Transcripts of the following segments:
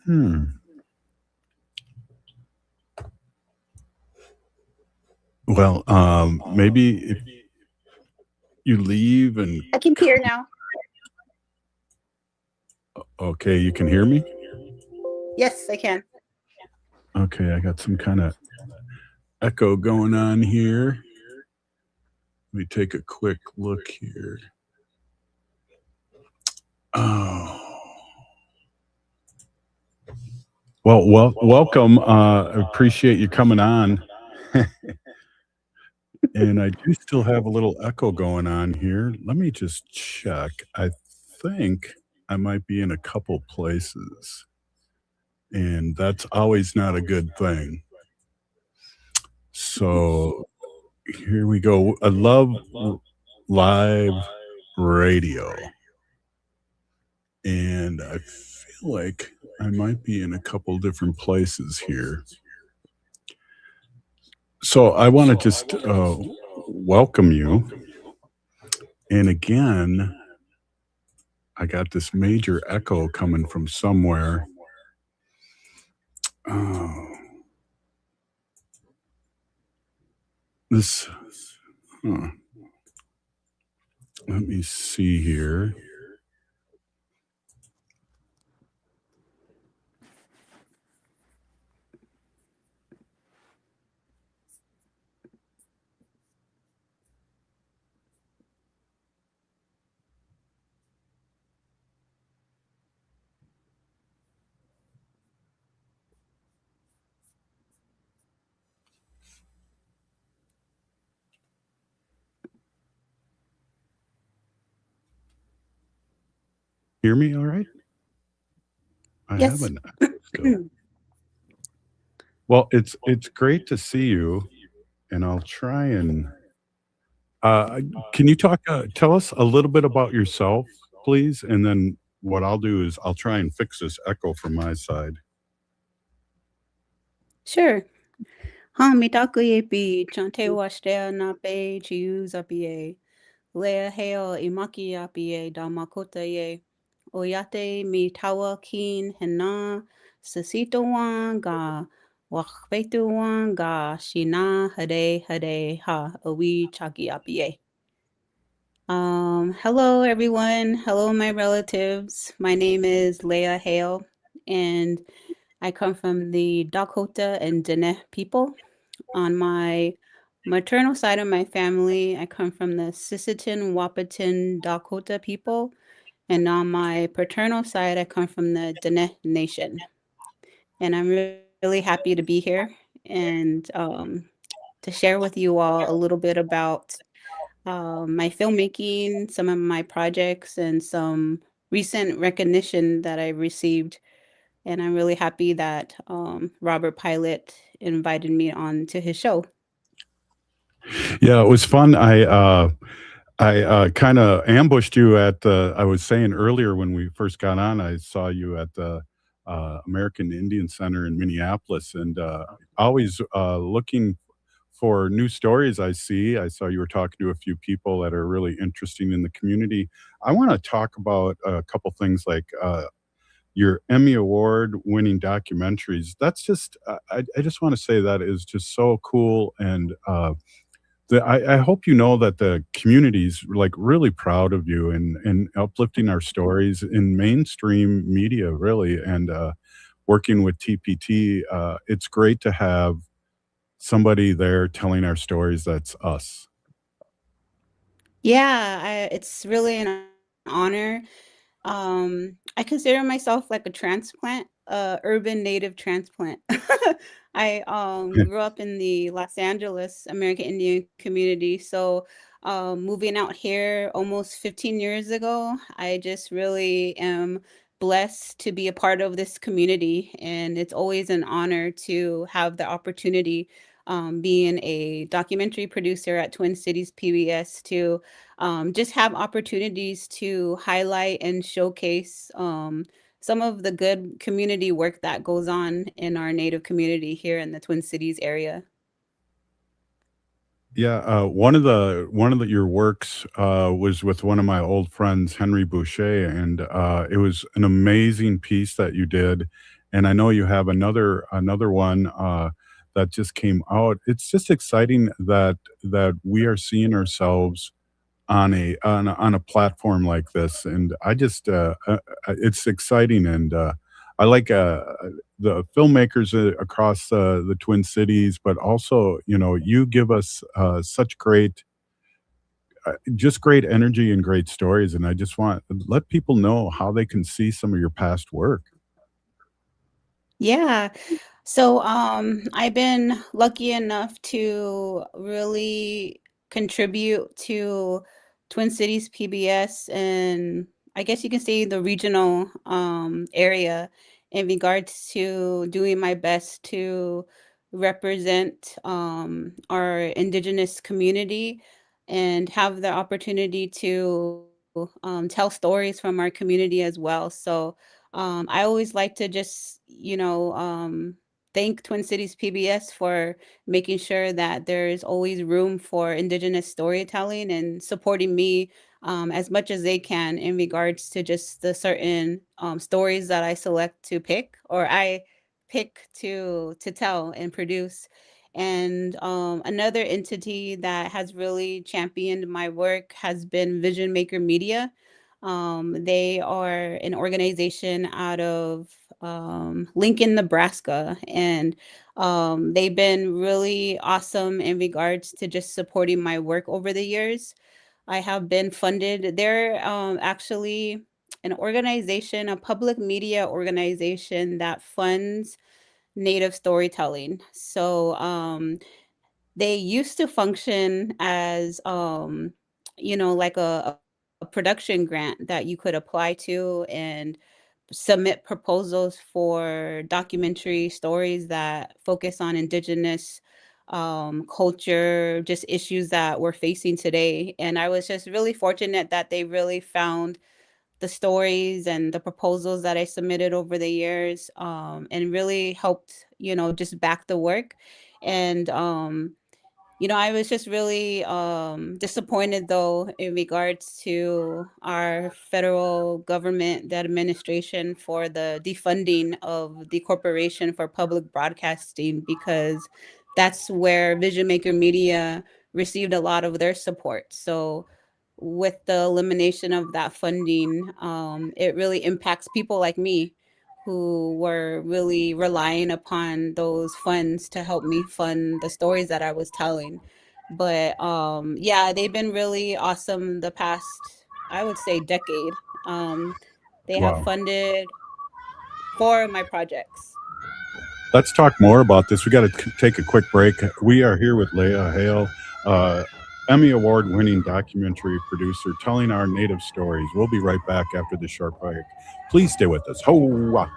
Mm. Well, maybe if you leave and I can hear now. okay, you can hear me? Yes, I can. Okay, I got some kind of echo going on here. Let me take a quick look here. Oh. Well, welcome. Appreciate you coming on. And I do still have a little echo going on here. Let me just check. I think I might be in a couple places, and that's always not a good thing. So here we go. I love live radio, and I feel like I might be in a couple different places here. So I want to just welcome you. And again, I got this major echo coming from somewhere. Oh, this, huh. Let me see here. Hear me all right? I Yes. have an echo still. Well, it's great to see you, and I'll try and can you tell us a little bit about yourself, please? And then what I'll do is I'll try and fix this echo from my side. Sure. Mitaku be chante washtea na be chius apie. Leya Hale imaki apie da makota ye. Oyate mi tawa kin hena. Sisseton ga Wahpeton ga shina hade ha awi chaki apie. Hello everyone. Hello my relatives. My name is Leya Hale and I come from the Dakota and Diné people. On my maternal side of my family, I come from the Sisseton, Wahpeton, Dakota people. And on my paternal side, I come from the Diné Nation. And I'm really happy to be here and to share with you all a little bit about my filmmaking, some of my projects, and some recent recognition that I received. And I'm really happy that Robert Pilot invited me on to his show. Yeah, it was fun. I kind of ambushed you at the. I was saying earlier when we first got on, I saw you at the American Indian Center in Minneapolis, and always looking for new stories. I saw you were talking to a few people that are really interesting in the community. I want to talk about a couple things like your Emmy Award winning documentaries. That's just I just want to say that is just so cool and. I hope you know that the community's like really proud of you and uplifting our stories in mainstream media, really, and working with TPT. It's great to have somebody there telling our stories. That's us. Yeah, it's really an honor. I consider myself like a transplant, urban native transplant. I grew up in the Los Angeles American Indian community, so moving out here almost 15 years ago, I just really am blessed to be a part of this community, and it's always an honor to have the opportunity, being a documentary producer at Twin Cities PBS, to just have opportunities to highlight and showcase some of the good community work that goes on in our Native community here in the Twin Cities area. Yeah, one of the your works was with one of my old friends, Henry Boucher, and it was an amazing piece that you did. And I know you have another one that just came out. It's just exciting that we are seeing ourselves on a platform like this, and it's exciting, and I like the filmmakers across the Twin Cities, but also you give us such just great energy and great stories, and I just want let people know how they can see some of your past work. Yeah. So, I've been lucky enough to really contribute to Twin Cities PBS, and I guess you can say the regional area, in regards to doing my best to represent our indigenous community and have the opportunity to tell stories from our community as well. So I always like to just, thank Twin Cities PBS for making sure that there's always room for Indigenous storytelling and supporting me as much as they can in regards to just the certain stories that I select to pick or I pick to tell and produce. And another entity that has really championed my work has been Vision Maker Media. They are an organization out of Lincoln, Nebraska, and they've been really awesome in regards to just supporting my work over the years. I have been funded. They're actually an organization, a public media organization that funds Native storytelling. So they used to function as like a production grant that you could apply to and submit proposals for documentary stories that focus on indigenous culture, just issues that we're facing today. And I was just really fortunate that they really found the stories and the proposals that I submitted over the years, and really helped, just back the work. And I was just really disappointed though in regards to our federal government, the administration for the defunding of the Corporation for Public Broadcasting, because that's where Vision Maker Media received a lot of their support. So with the elimination of that funding, it really impacts people like me who were really relying upon those funds to help me fund the stories that I was telling. But yeah, they've been really awesome the past, I would say, decade. They have Wow. funded 4 of my projects. Let's talk more about this. We got to take a quick break. We are here with Leya Hale, Emmy Award winning documentary producer, telling our Native stories. We'll be right back after this short break. Please stay with us. Ho!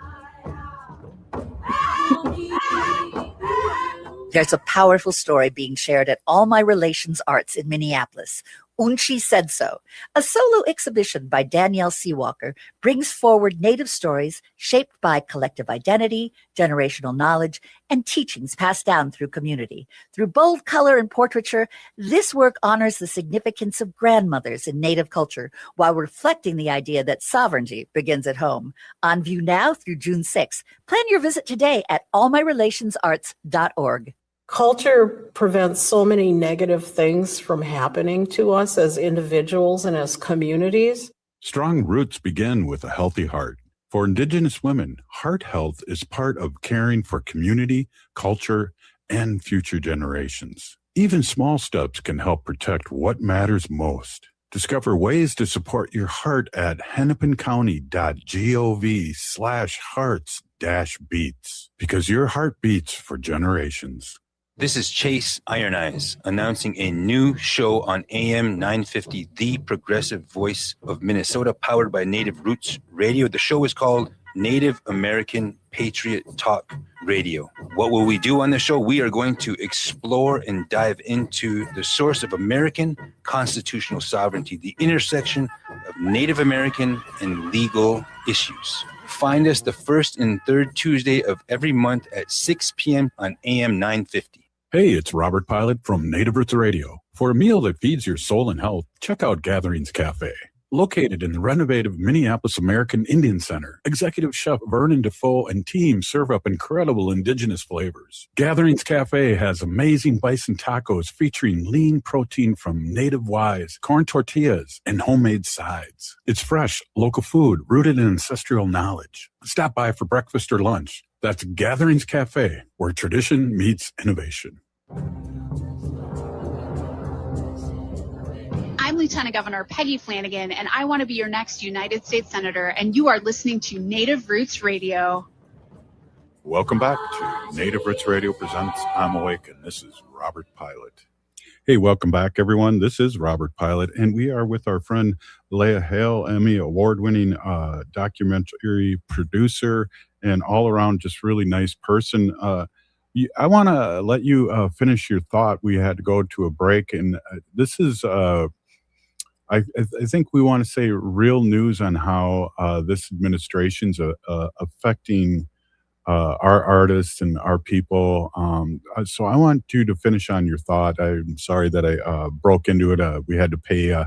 There's a powerful story being shared at All My Relations Arts in Minneapolis. Unchi Said So, a solo exhibition by Danielle Seawalker, brings forward Native stories shaped by collective identity, generational knowledge, and teachings passed down through community. Through bold color and portraiture, this work honors the significance of grandmothers in Native culture while reflecting the idea that sovereignty begins at home. On view now through June 6th. Plan your visit today at allmyrelationsarts.org. Culture prevents so many negative things from happening to us as individuals and as communities. Strong roots begin with a healthy heart. For Indigenous women, heart health is part of caring for community, culture, and future generations. Even small steps can help protect what matters most. Discover ways to support your heart at hennepincounty.gov/hearts-beats, because your heart beats for generations. This is Chase Iron Eyes announcing a new show on AM 950, the progressive voice of Minnesota, powered by Native Roots Radio. The show is called Native American Patriot Talk Radio. What will we do on the show? We are going to explore and dive into the source of American constitutional sovereignty, the intersection of Native American and legal issues. Find us the first and third Tuesday of every month at 6 p.m. on AM 950. Hey, it's Robert Pilot from Native Roots Radio. For a meal that feeds your soul and health, check out Gatherings Cafe. Located in the renovative Minneapolis American Indian Center, Executive Chef Vernon Defoe and team serve up incredible indigenous flavors. Gatherings Cafe has amazing bison tacos featuring lean protein from native wise, corn tortillas, and homemade sides. It's fresh, local food rooted in ancestral knowledge. Stop by for breakfast or lunch. That's Gatherings Cafe, where tradition meets innovation. I'm Lieutenant Governor Peggy Flanagan, and I want to be your next United States Senator, and you are listening to Native Roots Radio. Welcome back to Native Roots Radio presents I'm Awake, and this is Robert Pilot. Hey, welcome back, everyone. This is Robert Pilot, and we are with our friend Leya Hale, Emmy Award-winning documentary producer and all-around just really nice person. I want to let you finish your thought. We had to go to a break, and this is I think we want to say real news on how this administration's affecting our artists and our people. So I want you to finish on your thought. I'm sorry that I broke into it. We had to pay.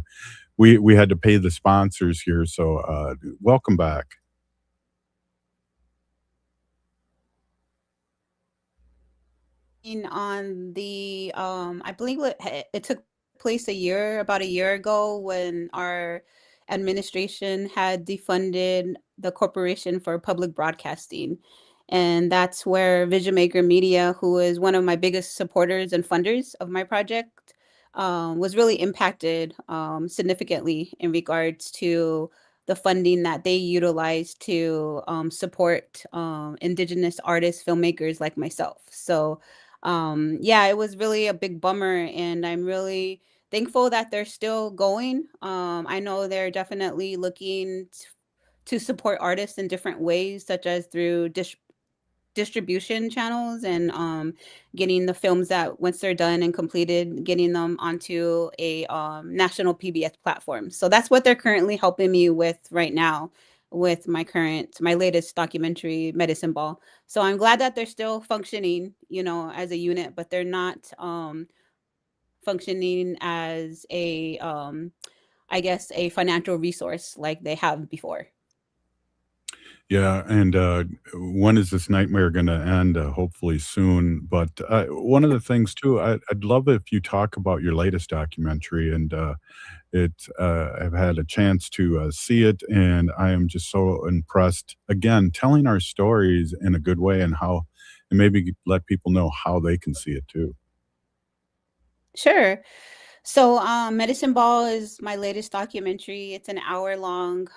We had to pay the sponsors here. So welcome back. On the I believe it took place about a year ago when our administration had defunded the Corporation for Public Broadcasting. And that's where Vision Maker Media, who is one of my biggest supporters and funders of my project, was really impacted significantly in regards to the funding that they utilize to support Indigenous artists, filmmakers like myself. So yeah, it was really a big bummer, and I'm really thankful that they're still going. I know they're definitely looking to support artists in different ways, such as through distribution channels and getting the films that once they're done and completed, getting them onto a national PBS platform. So that's what they're currently helping me with right now with my latest documentary, Medicine Ball. So I'm glad that they're still functioning, as a unit, but they're not functioning as I guess, a financial resource like they have before. Yeah, and when is this nightmare going to end? Hopefully soon. But one of the things too, I'd love if you talk about your latest documentary, and I've had a chance to see it, and I am just so impressed. Again, telling our stories in a good way, and maybe let people know how they can see it too. Sure. So, Medicine Ball is my latest documentary. It's an hour-long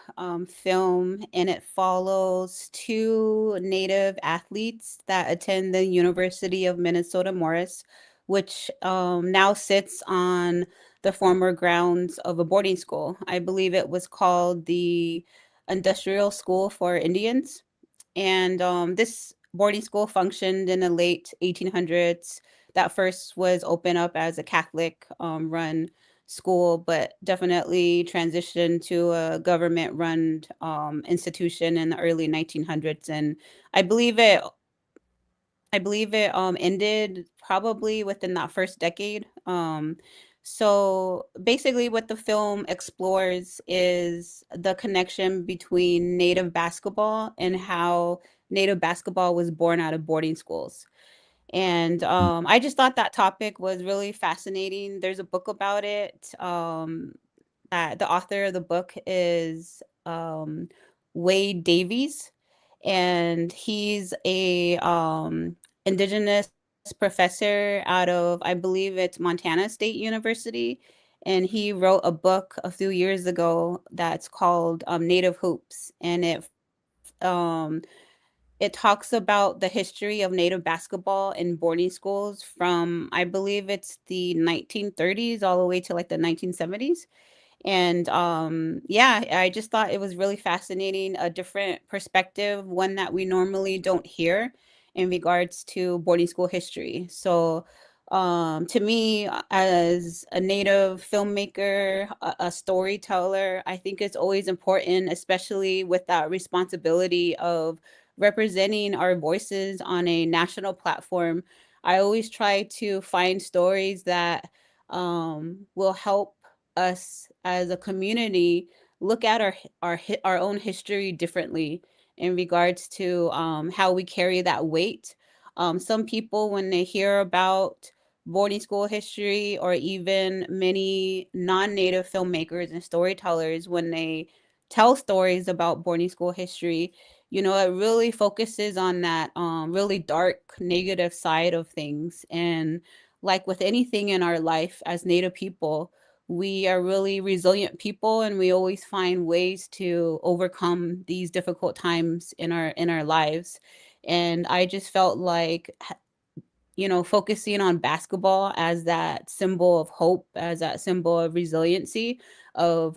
film, and it follows two Native athletes that attend the University of Minnesota Morris, which now sits on the former grounds of a boarding school. I believe it was called the Industrial School for Indians. And this boarding school functioned in the late 1800s. That first was opened up as a Catholic run school, but definitely transitioned to a government run institution in the early 1900s. And I believe it ended probably within that first decade. So basically, what the film explores is the connection between Native basketball and how Native basketball was born out of boarding schools. And I just thought that topic was really fascinating. There's a book about it. That the author of the book is Wade Davies, and he's a indigenous professor out of, I believe it's Montana State University, and he wrote a book a few years ago that's called Native Hoops, and um, it talks about the history of Native basketball in boarding schools from, I believe it's the 1930s all the way to like the 1970s. And yeah, I just thought it was really fascinating, a different perspective, one that we normally don't hear in regards to boarding school history. So to me, as a Native filmmaker, a storyteller, I think it's always important, especially with that responsibility of representing our voices on a national platform. I always try to find stories that will help us as a community look at our own history differently in regards to how we carry that weight. Some people, when they hear about boarding school history, or even many non-native filmmakers and storytellers, when they tell stories about boarding school history, it really focuses on that really dark negative side of things. And like with anything in our life as Native people, we are really resilient people, and we always find ways to overcome these difficult times in our lives. And I just felt like, focusing on basketball as that symbol of hope, as that symbol of resiliency, of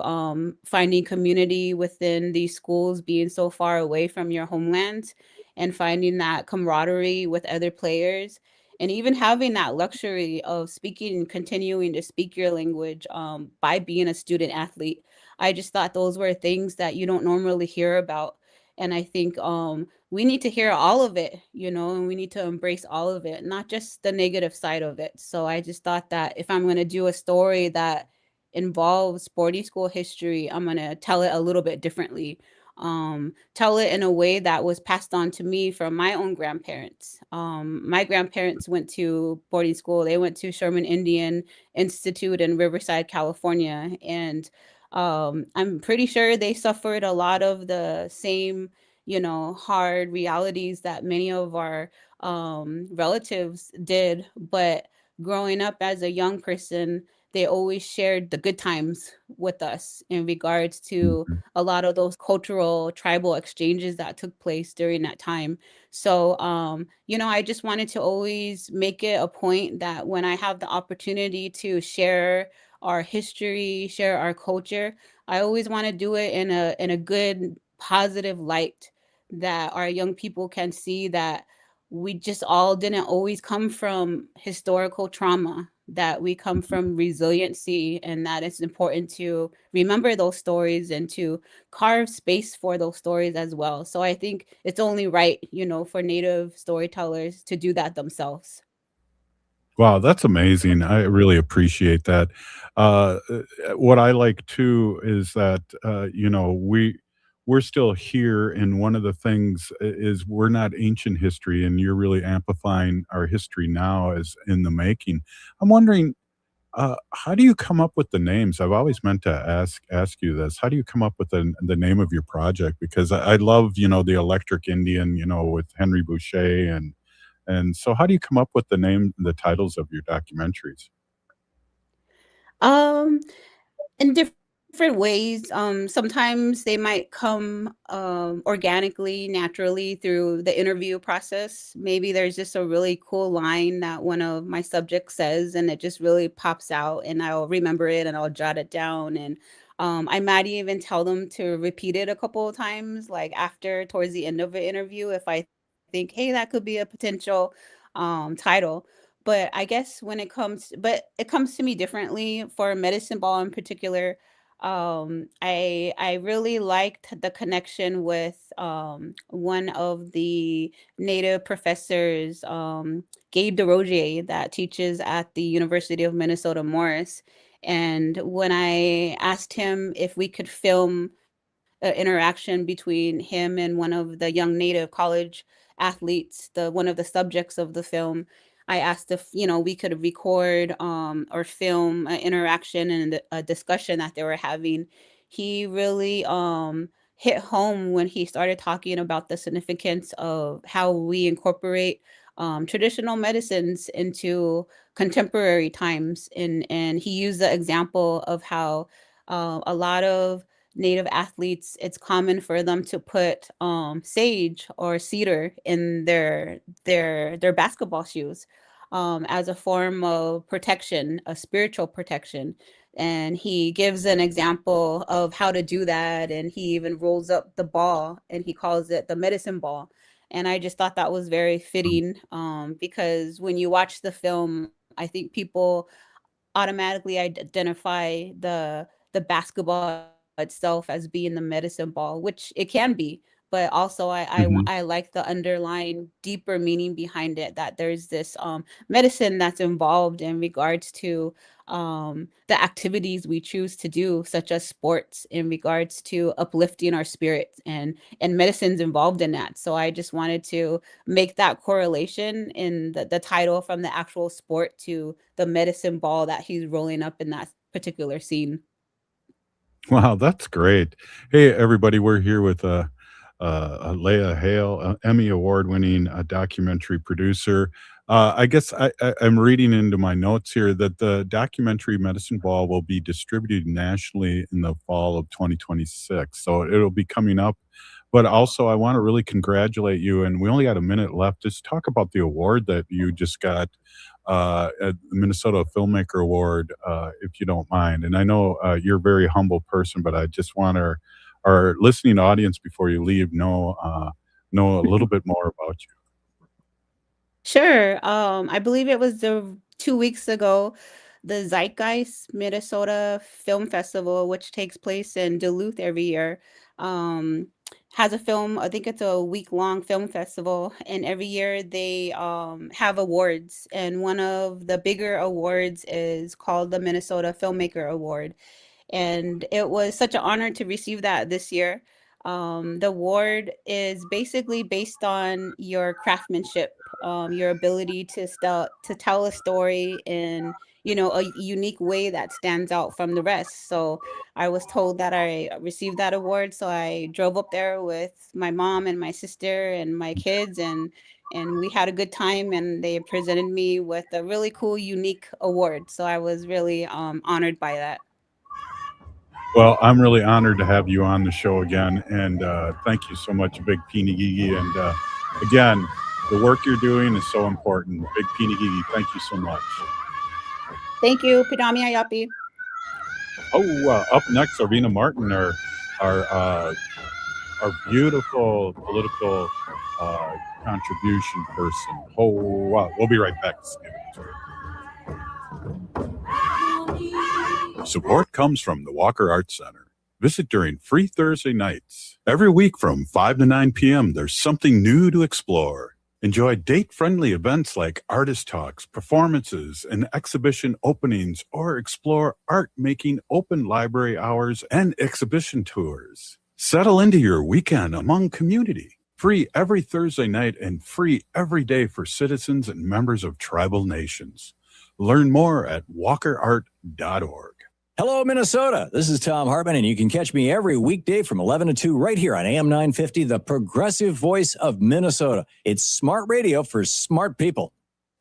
finding community within these schools, being so far away from your homeland, and finding that camaraderie with other players, And even having that luxury of speaking and continuing to speak your language by being a student athlete, I just thought those were things that you don't normally hear about. And I think we need to hear all of it, and we need to embrace all of it, not just the negative side of it. So I just thought that if I'm going to do a story that involves boarding school history, I'm going to tell it a little bit differently. Tell it in a way that was passed on to me from my own grandparents. My grandparents went to boarding school. They went to Sherman Indian Institute in Riverside, California. And I'm pretty sure they suffered a lot of the same, hard realities that many of our relatives did. But growing up as a young person, they always shared the good times with us in regards to Mhm. a lot of those cultural tribal exchanges that took place during that time. So, I just wanted to always make it a point that when I have the opportunity to share our history, share our culture, I always want to do it in a good, positive light that our young people can see that we just all didn't always come from historical trauma, that we come from resiliency, and that it's important to remember those stories and to carve space for those stories as well. So I think it's only right, for Native storytellers to do that themselves. Wow, that's amazing. I really appreciate that. What I like too is that we're still here, and one of the things is we're not ancient history, and you're really amplifying our history now as in the making. I'm wondering, how do you come up with the names? I've always meant to ask you this. How do you come up with the name of your project? Because I love the Electric Indian, with Henry Boucher, and so how do you come up with the titles of your documentaries? Um, in different ways. Sometimes they might come organically, naturally through the interview process. Maybe there's just a really cool line that one of my subjects says, and it just really pops out, and I'll remember it and I'll jot it down. And I might even tell them to repeat it a couple of times, like after, towards the end of an interview, if I think, hey, that could be a potential title. But I guess but it comes to me differently for medicine ball in particular. I really liked the connection with one of the native professors, Gabe DeRogier, that teaches at the University of Minnesota Morris. And when I asked him if we could film interaction between him and one of the young native college athletes, the one of the subjects of the film, I asked if we could record or film an interaction and a discussion that they were having. He really hit home when he started talking about the significance of how we incorporate traditional medicines into contemporary times, and he used the example of how a lot of native athletes, it's common for them to put sage or cedar in their basketball shoes as a form of protection, a spiritual protection. And he gives an example of how to do that, and he even rolls up the ball and he calls it the medicine ball. And I just thought that was very fitting because when you watch the film, I think people automatically identify the basketball itself as being the medicine ball, which it can be. But also, Mhm. I like the underlying deeper meaning behind it. That there's this medicine that's involved in regards to the activities we choose to do, such as sports, in regards to uplifting our spirits, and medicine's involved in that. So I just wanted to make that correlation in the title from the actual sport to the medicine ball that he's rolling up in that particular scene. Wow, that's great. Hey, everybody, we're here with Leya Hale, Emmy Award winning documentary producer. I guess I'm reading into my notes here that the documentary Medicine Ball will be distributed nationally in the fall of 2026. So it'll be coming up. But also, I want to really congratulate you. And we only got a minute left. Just talk about the award that you just got at the Minnesota Filmmaker Award, if you don't mind. And I know you're a very humble person, but I just want our listening audience before you leave know a little bit more about you. Sure. I believe it was 2 weeks ago, the Zeitgeist Minnesota Film Festival, which takes place in Duluth every year, um, has a film. I think it's a week-long film festival, and every year they have awards. And one of the bigger awards is called the Minnesota Filmmaker Award. And it was such an honor to receive that this year. The award is basically based on your craftsmanship, your ability to tell a story in, a unique way that stands out from the rest. So I was told that I received that award, so I drove up there with my mom and my sister and my kids, and we had a good time, and they presented me with a really cool, unique award. So I was really honored by that. Well, I'm really honored to have you on the show again, and thank you so much, Big Pinagigi. And again, the work you're doing is so important. Big Pinagigi, thank you so much. Thank you, Pidami Ayapi. Oh, up next, Arvina Martin, our beautiful political contribution person. Oh, wow. We'll be right back. Support comes from the Walker Arts Center. Visit during free Thursday nights. Every week from 5 to 9 p.m., there's something new to explore. Enjoy date-friendly events like artist talks, performances, and exhibition openings, or explore art-making open library hours and exhibition tours. Settle into your weekend among community. Free every Thursday night and free every day for citizens and members of tribal nations. Learn more at walkerart.org. Hello, Minnesota. This is Tom Hartman, and you can catch me every weekday from 11 to 2 right here on AM 950, the progressive voice of Minnesota. It's smart radio for smart people.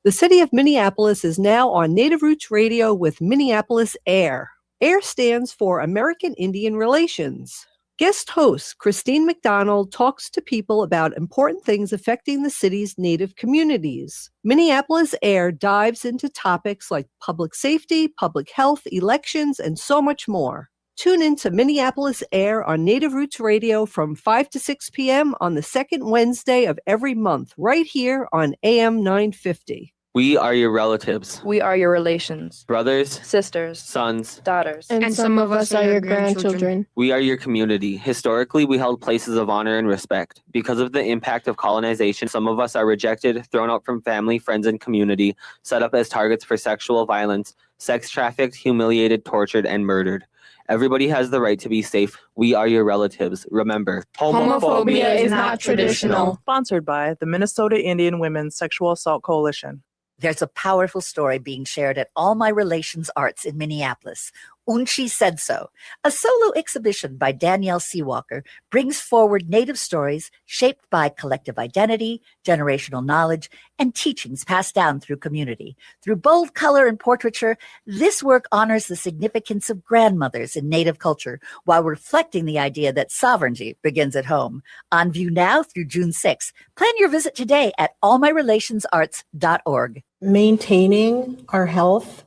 The city of Minneapolis is now on Native Roots Radio with Minneapolis AIR. AIR stands for American Indian Relations. Guest host Christine McDonald talks to people about important things affecting the city's Native communities. Minneapolis AIR dives into topics like public safety, public health, elections, and so much more. Tune in to Minneapolis AIR on Native Roots Radio from 5 to 6 p.m. on the second Wednesday of every month, right here on AM 950. We are your relatives. We are your relations. Brothers, sisters, sons, daughters. And some of us are your grandchildren. We are your community. Historically, we held places of honor and respect. Because of the impact of colonization, some of us are rejected, thrown out from family, friends, and community, set up as targets for sexual violence, sex trafficked, humiliated, tortured, and murdered. Everybody has the right to be safe. We are your relatives. Remember, homophobia is not traditional. Sponsored by the Minnesota Indian Women's Sexual Assault Coalition. There's a powerful story being shared at All My Relations Arts in Minneapolis. Unchi Said So, a solo exhibition by Danielle Seawalker, brings forward Native stories shaped by collective identity, generational knowledge, and teachings passed down through community. Through bold color and portraiture, this work honors the significance of grandmothers in Native culture while reflecting the idea that sovereignty begins at home. On view now through June 6th. Plan your visit today at allmyrelationsarts.org. Maintaining our health,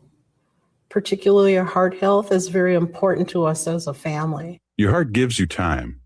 particularly our heart health, is very important to us as a family. Your heart gives you time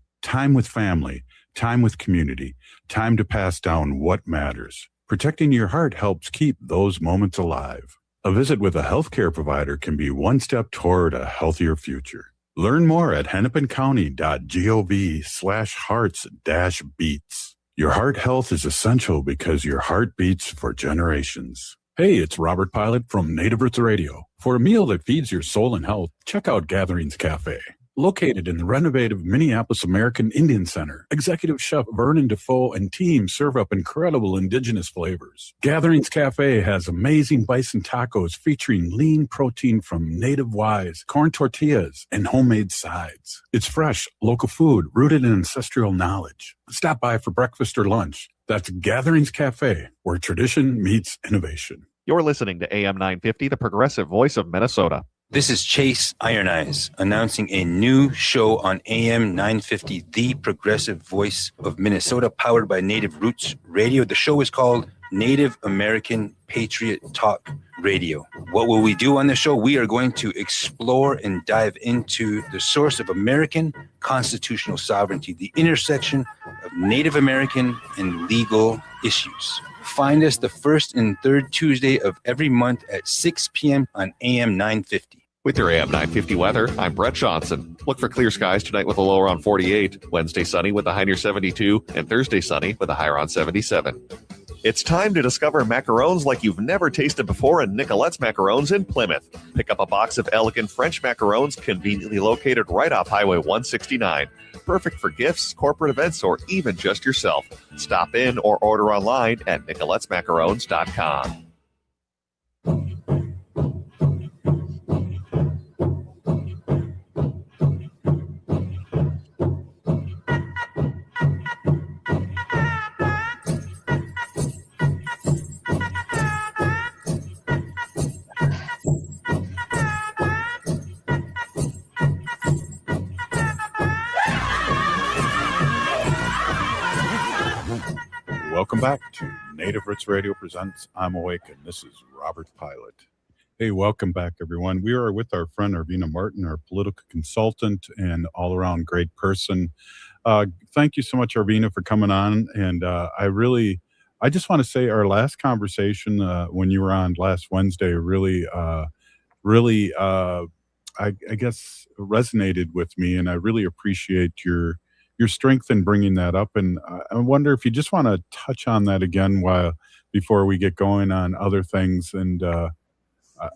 with family, time with community, time to pass down what matters. Protecting your heart helps keep those moments alive. A visit with a healthcare provider can be one step toward a healthier future. Learn more at hennepincounty.gov/hearts-beats. Your heart health is essential because your heart beats for generations. Hey, it's Robert Pilot from Native Roots Radio. For a meal that feeds your soul and health, check out Gatherings Cafe. Located in the renovative Minneapolis American Indian Center, Executive Chef Vernon Defoe and team serve up incredible indigenous flavors. Gatherings Cafe has amazing bison tacos featuring lean protein from native wise, corn tortillas, and homemade sides. It's fresh, local food rooted in ancestral knowledge. Stop by for breakfast or lunch. That's Gatherings Cafe, where tradition meets innovation. You're listening to AM 950, the progressive voice of Minnesota. This is Chase Iron Eyes announcing a new show on AM 950, the progressive voice of Minnesota, powered by Native Roots Radio. The show is called Native American Patriot Talk Radio. What will we do on the show? We are going to explore and dive into the source of American constitutional sovereignty, the intersection of Native American and legal issues. Find us the first and third Tuesday of every month at 6 p.m. on AM 950. With your AM 950 weather, I'm Brett Johnson. Look for clear skies tonight with a low around 48, Wednesday sunny with a high near 72, and Thursday sunny with a high around 77. It's time to discover macarons like you've never tasted before in Nicolette's Macarons in Plymouth. Pick up a box of elegant French macarons conveniently located right off Highway 169. Perfect for gifts, corporate events, or even just yourself. Stop in or order online at nicolettesmacarons.com. Welcome back to Native Roots Radio presents I'm Awake, and this is Robert Pilot. Hey, welcome back, everyone. We are with our friend Arvina Martin, our political consultant and all-around great person. Thank you so much, Arvina, for coming on. And I just want to say our last conversation when you were on last Wednesday really, I guess, resonated with me, and I really appreciate your strength in bringing that up. And I wonder if you just want to touch on that again before we get going on other things. And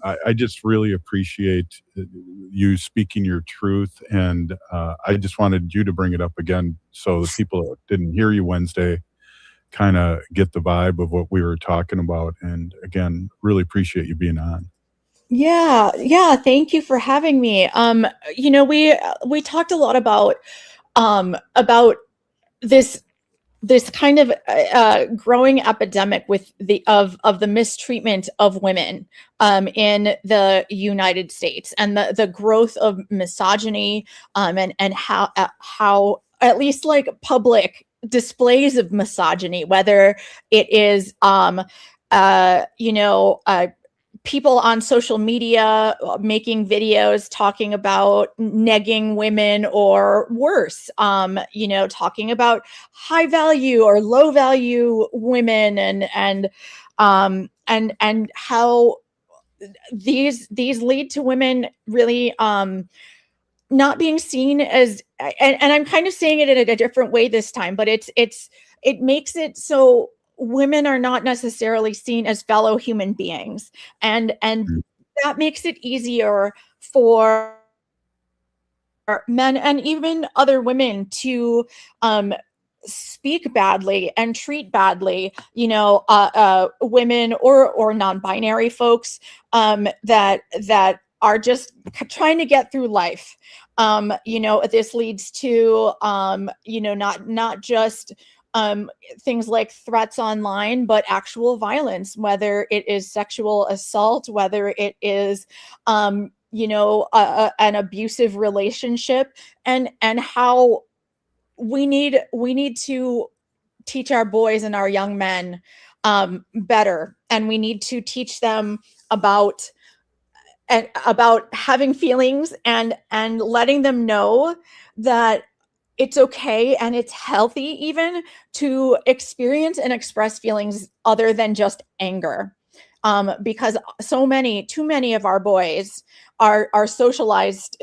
I just really appreciate you speaking your truth. And I just wanted you to bring it up again so the people that didn't hear you Wednesday kind of get the vibe of what we were talking about. And again, really appreciate you being on. Yeah. Thank you for having me. We talked a lot about this kind of growing epidemic of the mistreatment of women in the United States, and the growth of misogyny, and how at least like public displays of misogyny, whether it is people on social media making videos talking about negging women, or worse, talking about high value or low value women, and how these lead to women really not being seen as, and I'm kind of saying it in a different way this time, but it makes it so women are not necessarily seen as fellow human beings, and that makes it easier for men and even other women to speak badly and treat badly, women or non-binary folks that are just trying to get through life. This leads to not just things like threats online, but actual violence, whether it is sexual assault, whether it is, an abusive relationship, and how we need to teach our boys and our young men better, and we need to teach them about having feelings and letting them know that it's okay and it's healthy even to experience and express feelings other than just anger. Because too many of our boys are socialized,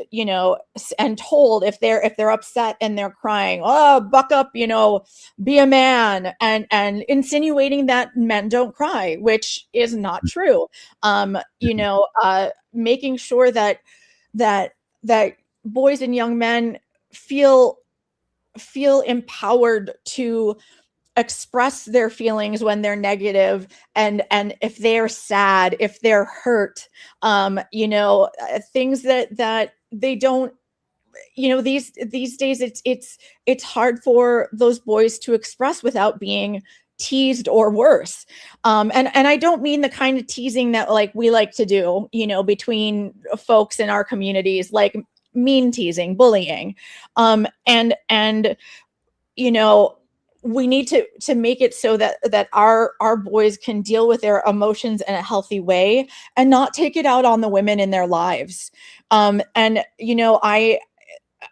and told if they're upset and they're crying, oh, buck up, be a man, and insinuating that men don't cry, which is not true. Making sure that boys and young men feel empowered to express their feelings when they're negative, and if they're sad, if they're hurt, things that they don't, these days it's hard for those boys to express without being teased or worse. And I don't mean the kind of teasing that like we like to do, between folks in our communities, like mean teasing, bullying. We need to make it so that our boys can deal with their emotions in a healthy way and not take it out on the women in their lives.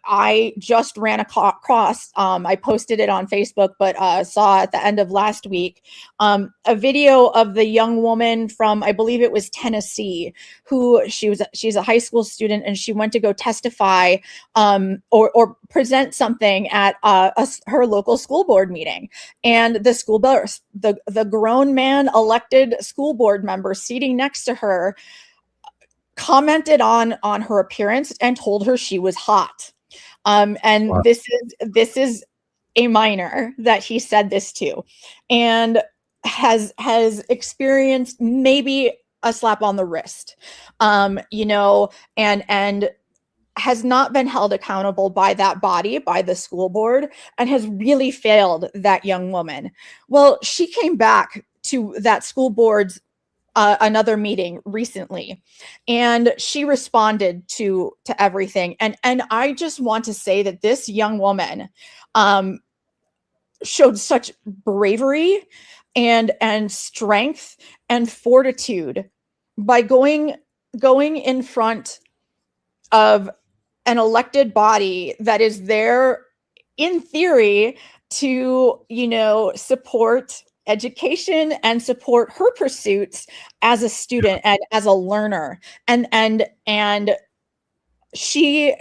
I just ran across, I posted it on Facebook, but saw at the end of last week, a video of the young woman from, I believe it was Tennessee, who she's a high school student, and she went to go testify or present something at her local school board meeting. And the grown man elected school board member seating next to her commented on her appearance and told her she was hot. And wow. This is a minor that he said this to, and has experienced maybe a slap on the wrist, you know, and has not been held accountable by that body, by the school board, and has really failed that young woman. Well, she came back to that school board's another meeting recently, and she responded to everything. And I just want to say that this young woman showed such bravery and strength and fortitude by going in front of an elected body that is there in theory to, you know, support education and support her pursuits as a student and as a learner. And she,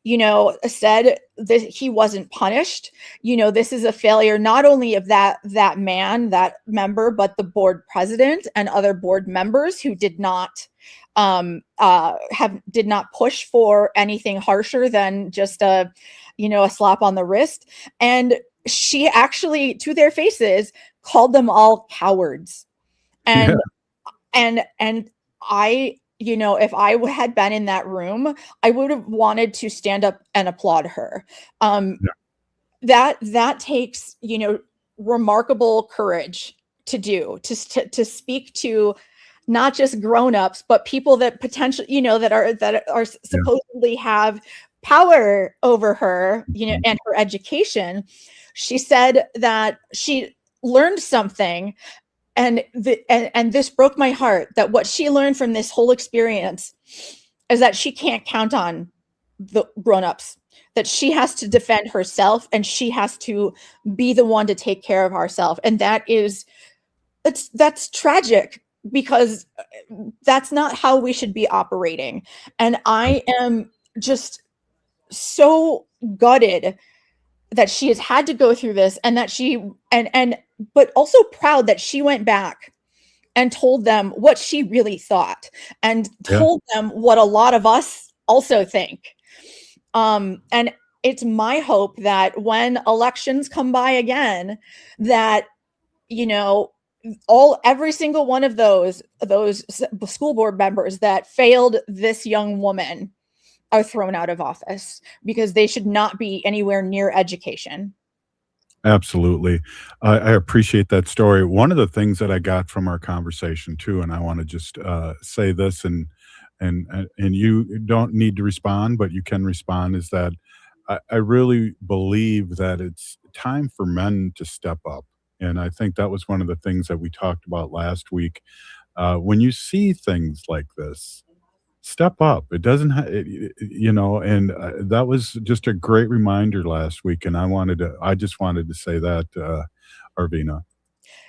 you know, said that he wasn't punished. You know, this is a failure not only of that member, but the board president and other board members who did not push for anything harsher than just a slap on the wrist. And she actually, to their faces, called them all cowards. And I, you know, if I had been in that room, I would have wanted to stand up and applaud her. That takes, you know, remarkable courage to do, to speak to not just grown-ups, but people that potentially, you know, that are supposedly have power over her, you know, and her education. She said that she learned something, and this broke my heart, that what she learned from this whole experience is that she can't count on the grown-ups, that she has to defend herself, and she has to be the one to take care of herself. And that's tragic, because that's not how we should be operating. And I am just so gutted that she has had to go through this, and that but also proud that she went back and told them what she really thought, and told them what a lot of us also think. And it's my hope that when elections come by again, that, you know, every single one of those school board members that failed this young woman are thrown out of office, because they should not be anywhere near education. Absolutely. I appreciate that story. One of the things that I got from our conversation too, and I want to just say this, and you don't need to respond, but you can respond, is that I really believe that it's time for men to step up. And I think that was one of the things that we talked about last week. When you see things like this, step up. It doesn't, you know, and that was just a great reminder last week. And I just wanted to say that, Arvina.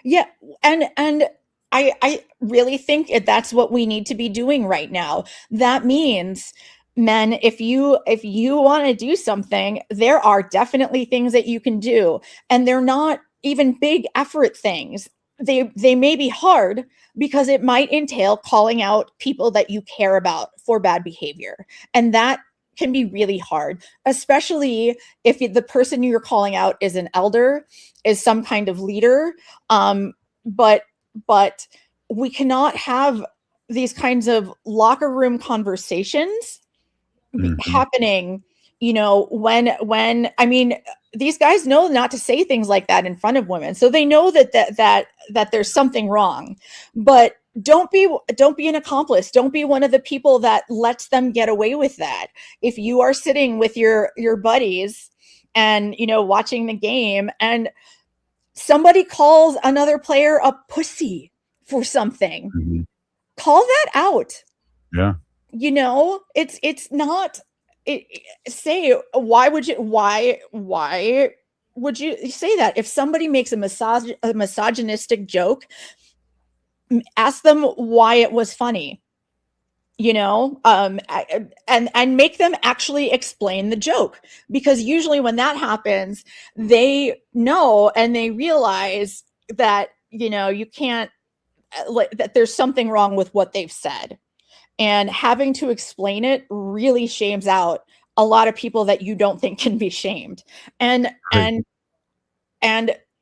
Yeah. And I really think that's what we need to be doing right now. That means, men, if you want to do something, there are definitely things that you can do. And they're not even big effort things. They may be hard, because it might entail calling out people that you care about for bad behavior. And that can be really hard, especially if the person you're calling out is an elder, is some kind of leader. But we cannot have these kinds of locker room conversations happening, you know, when I mean, these guys know not to say things like that in front of women. So they know that there's something wrong, but don't be an accomplice. Don't be one of the people that lets them get away with that. If you are sitting with your buddies and, you know, watching the game, and somebody calls another player a pussy for something, call that out. Yeah. You know, it's say, why would you say that? If somebody makes a misogynistic joke, ask them why it was funny, and make them actually explain the joke, because usually when that happens, they know and they realize that, you can't, that there's something wrong with what they've said, and having to explain it really shames out a lot of people that you don't think can be shamed. And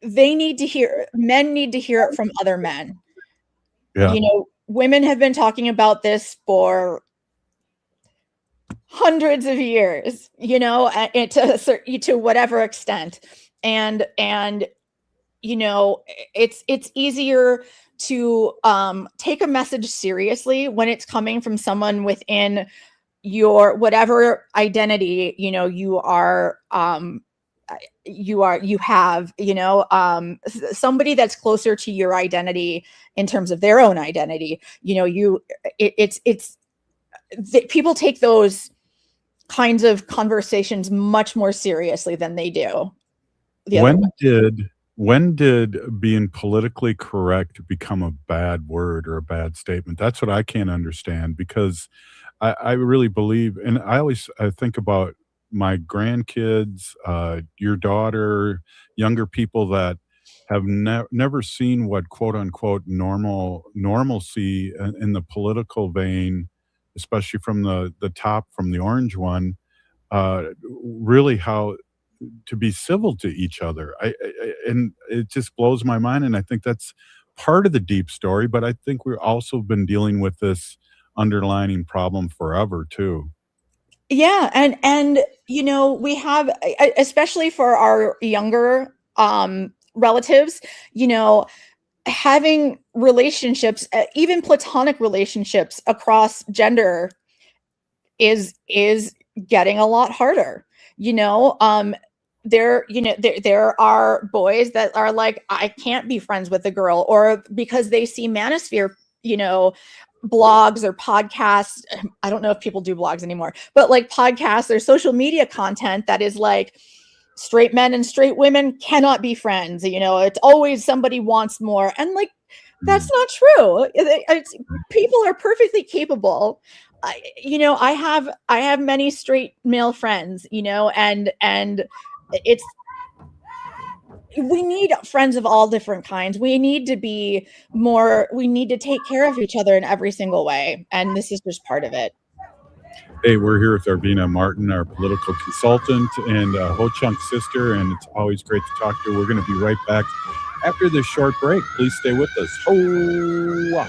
they need to hear, men need to hear it from other men. Yeah. Women have been talking about this for hundreds of years, to whatever extent. And it's easier to take a message seriously when it's coming from someone within your whatever identity, you have, somebody that's closer to your identity in terms of their own identity. People take those kinds of conversations much more seriously than they do. When did being politically correct become a bad word or a bad statement? That's what I can't understand, because I really believe, and I think about my grandkids, your daughter, younger people that have never seen what quote unquote normalcy in the political vein, especially from the top, from the orange one, really how to be civil to each other. And it just blows my mind. And I think that's part of the deep story, but I think we've also been dealing with this underlining problem forever too. Yeah. And we have, especially for our younger relatives, having relationships, even platonic relationships across gender is getting a lot harder. There are boys that are like, I can't be friends with a girl, or because they see manosphere, blogs or podcasts. I don't know if people do blogs anymore, but like podcasts or social media content that is like, straight men and straight women cannot be friends. It's always somebody wants more. And like, that's not true. People are perfectly capable. I have many straight male friends, and we need friends of all different kinds. We need to take care of each other in every single way. And this is just part of it. Hey, we're here with Arvina Martin, our political consultant and Ho-Chunk's sister, and it's always great to talk to her. We're going to be right back after this short break. Please stay with us. Ho-wah.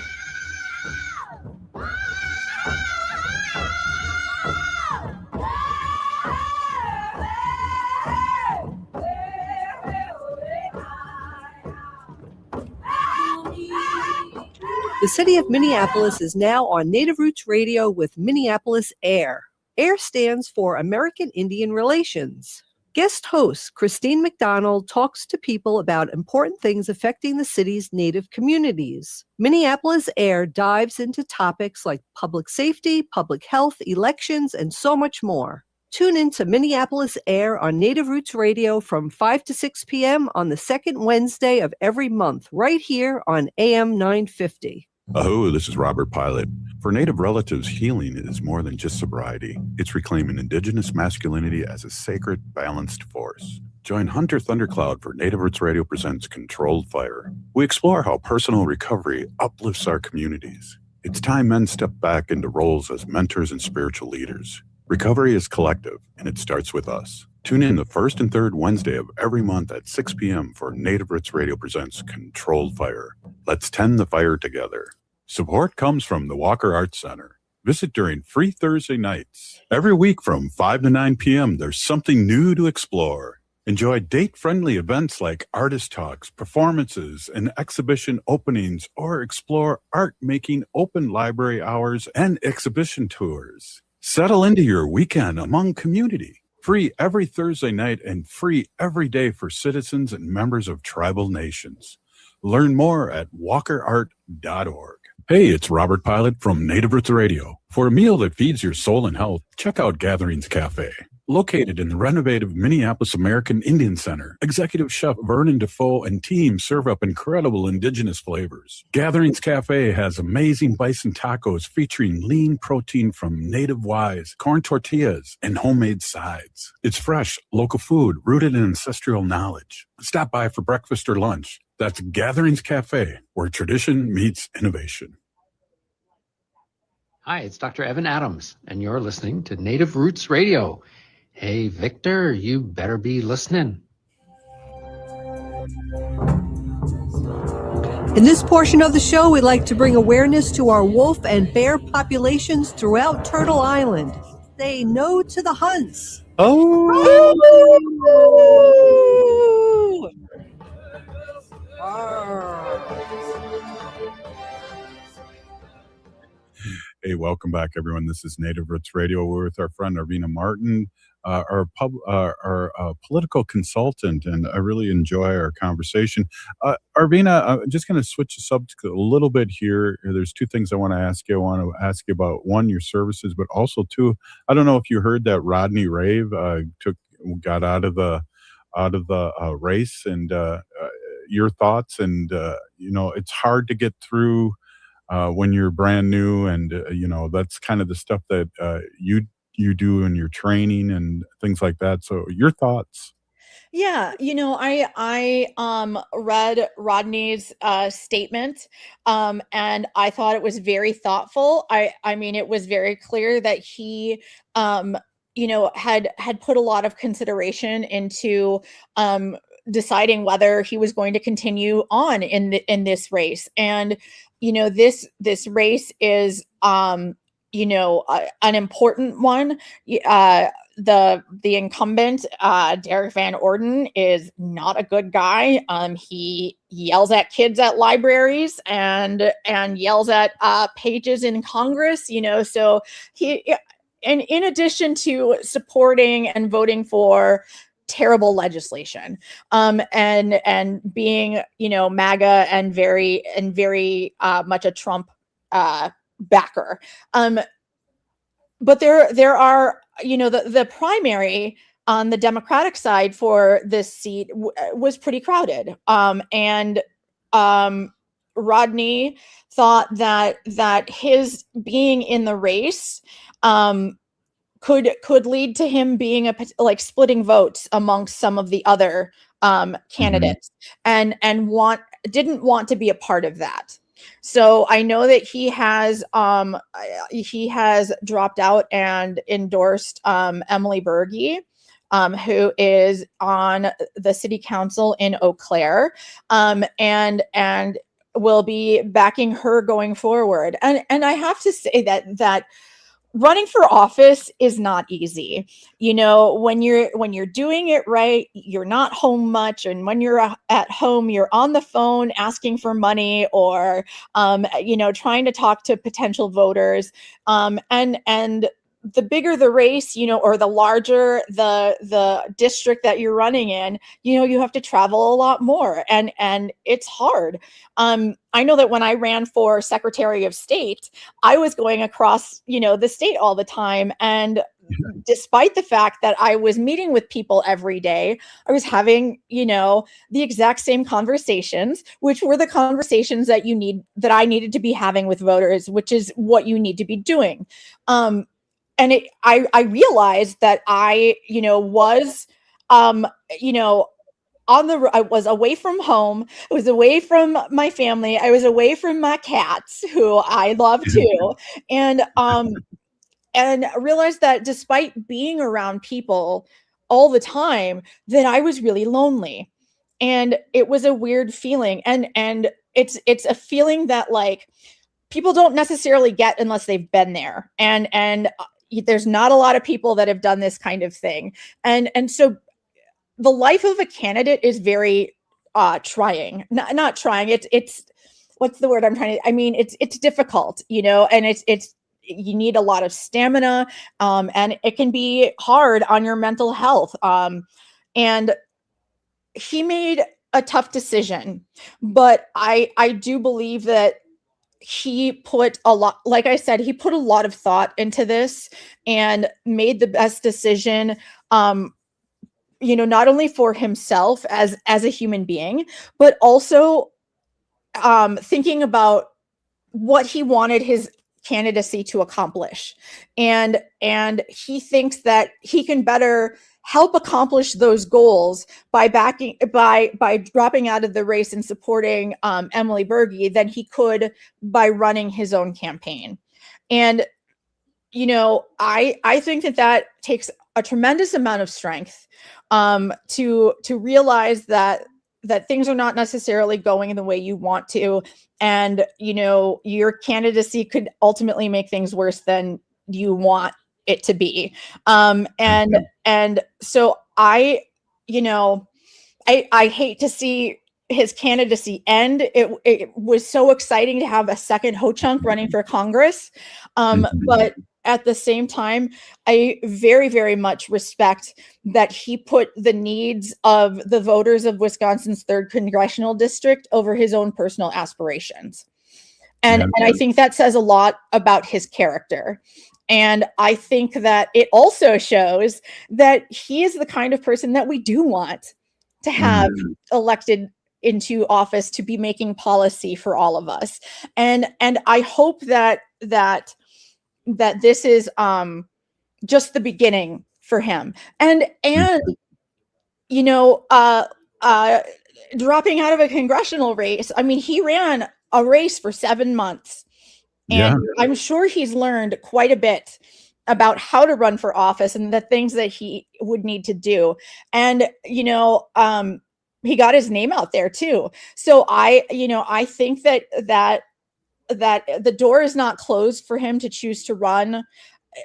The city of Minneapolis is now on Native Roots Radio with Minneapolis AIR. AIR stands for American Indian Relations. Guest host Christine McDonald talks to people about important things affecting the city's Native communities. Minneapolis AIR dives into topics like public safety, public health, elections, and so much more. Tune in to Minneapolis AIR on Native Roots Radio from 5 to 6 p.m. on the second Wednesday of every month, right here on AM 950. Hello, this is Robert Pilot. For Native relatives, healing is more than just sobriety. It's reclaiming Indigenous masculinity as a sacred, balanced force. Join Hunter Thundercloud for Native Roots Radio presents Controlled Fire. We explore how personal recovery uplifts our communities. It's time men step back into roles as mentors and spiritual leaders. Recovery is collective, and it starts with us. Tune in the first and third Wednesday of every month at 6 p.m. for Native Roots Radio presents Controlled Fire. Let's tend the fire together. Support comes from the Walker Arts Center. Visit during free Thursday nights. Every week from 5 to 9 p.m., there's something new to explore. Enjoy date-friendly events like artist talks, performances, and exhibition openings, or explore art-making open library hours and exhibition tours. Settle into your weekend among community. Free every Thursday night and free every day for citizens and members of tribal nations. Learn more at walkerart.org. Hey, it's Robert Pilot from Native Roots Radio. For a meal that feeds your soul and health, check out Gatherings Cafe. Located in the renovative Minneapolis American Indian Center, Executive Chef Vernon Defoe and team serve up incredible indigenous flavors. Gatherings Cafe has amazing bison tacos featuring lean protein from native wise, corn tortillas, and homemade sides. It's fresh, local food rooted in ancestral knowledge. Stop by for breakfast or lunch. That's Gatherings Cafe, where tradition meets innovation. Hi, it's Dr. Evan Adams, and you're listening to Native Roots Radio. Hey, Victor, you better be listening. In this portion of the show, we'd like to bring awareness to our wolf and bear populations throughout Turtle Island. Say no to the hunts. Oh! Hey, welcome back, everyone. This is Native Roots Radio. We're with our friend Arvina Martin, our political consultant, and I really enjoy our conversation. Arvina, I'm just going to switch the subject a little bit here. There's two things I want to ask you. I want to ask you about, one, your services, but also, two, I don't know if you heard that Rodney Rave got out of the race, and your thoughts. And it's hard to get through when you're brand new, and that's kind of the stuff that you do in your training and things like that. So your thoughts. Yeah, I read Rodney's statement, and I thought it was very thoughtful. I mean, it was very clear that he had put a lot of consideration into deciding whether he was going to continue on in this race. And this race is an important one. The incumbent, Derek Van Orden, is not a good guy. He yells at kids at libraries and yells at pages in Congress. So he, and in addition to supporting and voting for terrible legislation, and being, MAGA and very much a Trump backer. But there are, the primary on the Democratic side for this seat was pretty crowded. And Rodney thought that his being in the race could lead to him being splitting votes amongst some of the other candidates, and didn't want to be a part of that. So I know that he has dropped out and endorsed Emily Berge, who is on the city council in Eau Claire, and will be backing her going forward. And I have to say that running for office is not easy. When you're doing it right, you're not home much. And when you're at home, you're on the phone asking for money, or, trying to talk to potential voters. And the bigger the race, or the larger the district that you're running in, you have to travel a lot more, and it's hard. I know that when I ran for Secretary of State, I was going across, the state all the time. And despite the fact that I was meeting with people every day, I was having, the exact same conversations, which were the conversations that I needed to be having with voters, which is what you need to be doing. And I realized that I, was, I was away from home. I was away from my family. I was away from my cats, who I love too. And realized that despite being around people all the time, that I was really lonely. And it was a weird feeling. And it's a feeling that people don't necessarily get unless they've been there. And there's not a lot of people that have done this kind of thing. And so the life of a candidate is very trying. Not trying. It's what's the word I'm trying to, it's difficult, and it's you need a lot of stamina, and it can be hard on your mental health. And he made a tough decision, but I do believe that he put a lot, like I said, he put a lot of thought into this and made the best decision, not only for himself as a human being, but also thinking about what he wanted his candidacy to accomplish. And he thinks that he can better help accomplish those goals by dropping out of the race and supporting Emily Berge than he could by running his own campaign. And I think that takes a tremendous amount of strength to realize that things are not necessarily going the way you want to, and your candidacy could ultimately make things worse than you want it to be. And so I hate to see his candidacy end. It was so exciting to have a second Ho-Chunk running for Congress, but at the same time, I very, very much respect that he put the needs of the voters of Wisconsin's 3rd congressional district over his own personal aspirations. And I think that says a lot about his character. And I think that it also shows that he is the kind of person that we do want to have elected into office, to be making policy for all of us. And I hope that this is just the beginning for him. And dropping out of a congressional race, I mean, he ran a race for 7 months. And I'm sure he's learned quite a bit about how to run for office and the things that he would need to do. And, he got his name out there too. So I think that the door is not closed for him to choose to run,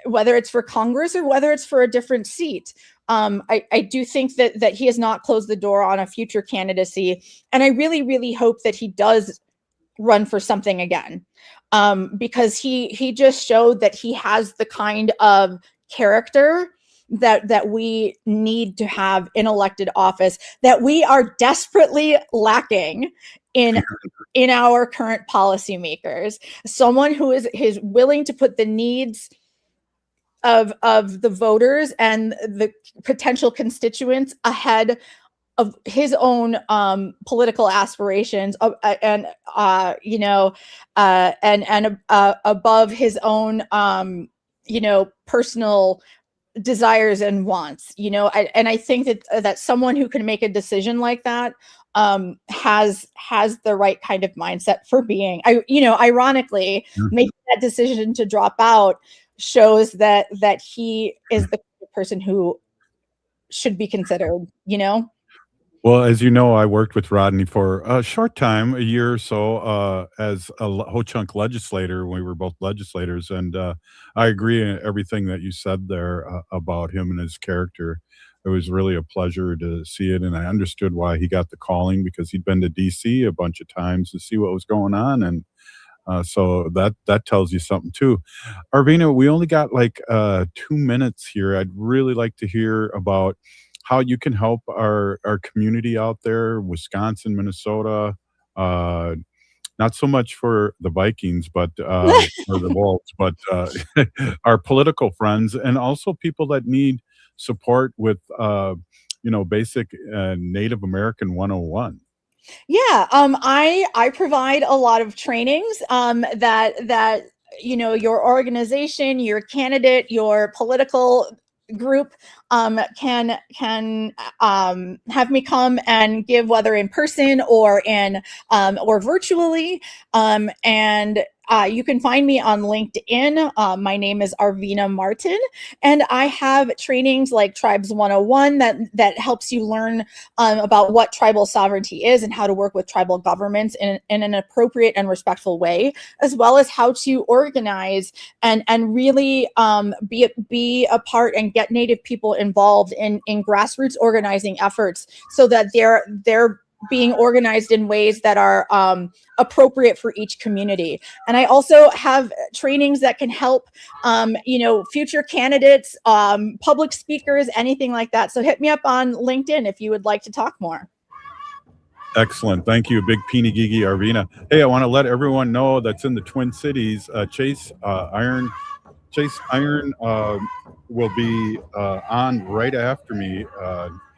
whether it's for Congress or whether it's for a different seat. I do think that he has not closed the door on a future candidacy. And I really, really hope that he does run for something again, because he just showed that he has the kind of character that we need to have in elected office, that we are desperately lacking in our current policymakers. Someone who is willing to put the needs of the voters and the potential constituents ahead of his own political aspirations, and above his own personal desires and wants. And I think that someone who can make a decision like that has the right kind of mindset for being. Ironically, making that decision to drop out shows that he is the person who should be considered. Well, as you know, I worked with Rodney for a short time, a year or so, as a Ho-Chunk legislator. We were both legislators, and I agree in everything that you said there about him and his character. It was really a pleasure to see it, and I understood why he got the calling, because he'd been to D.C. a bunch of times to see what was going on, and so that tells you something too. Arvina, we only got like 2 minutes here. I'd really like to hear about how you can help our community out there, Wisconsin, Minnesota, not so much for the Vikings, but or the Wolves, but our political friends, and also people that need support with basic Native American 101. Yeah, I provide a lot of trainings that your organization, your candidate, your political group can have me come and give, whether in person or or virtually, and you can find me on LinkedIn. My name is Arvina Martin, and I have trainings like Tribes 101 that helps you learn about what tribal sovereignty is and how to work with tribal governments in an appropriate and respectful way, as well as how to organize and really be a part and get Native people involved in grassroots organizing efforts, so that they're being organized in ways that are appropriate for each community. And I also have trainings that can help, future candidates, public speakers, anything like that. So hit me up on LinkedIn if you would like to talk more. Excellent. Thank you, Big Peeny Gigi Arvina. Hey, I want to let everyone know that's in the Twin Cities. Chase Iron will be on right after me,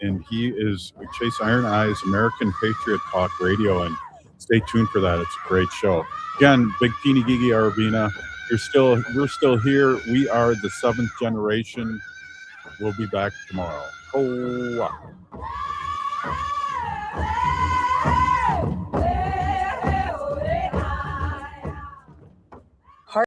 and he is Chase Iron Eyes American Patriot Talk Radio, and stay tuned for that. It's a great show. Again, Big Peeny Gigi Arvina, we're still here. We are the seventh generation. We'll be back tomorrow. Oh.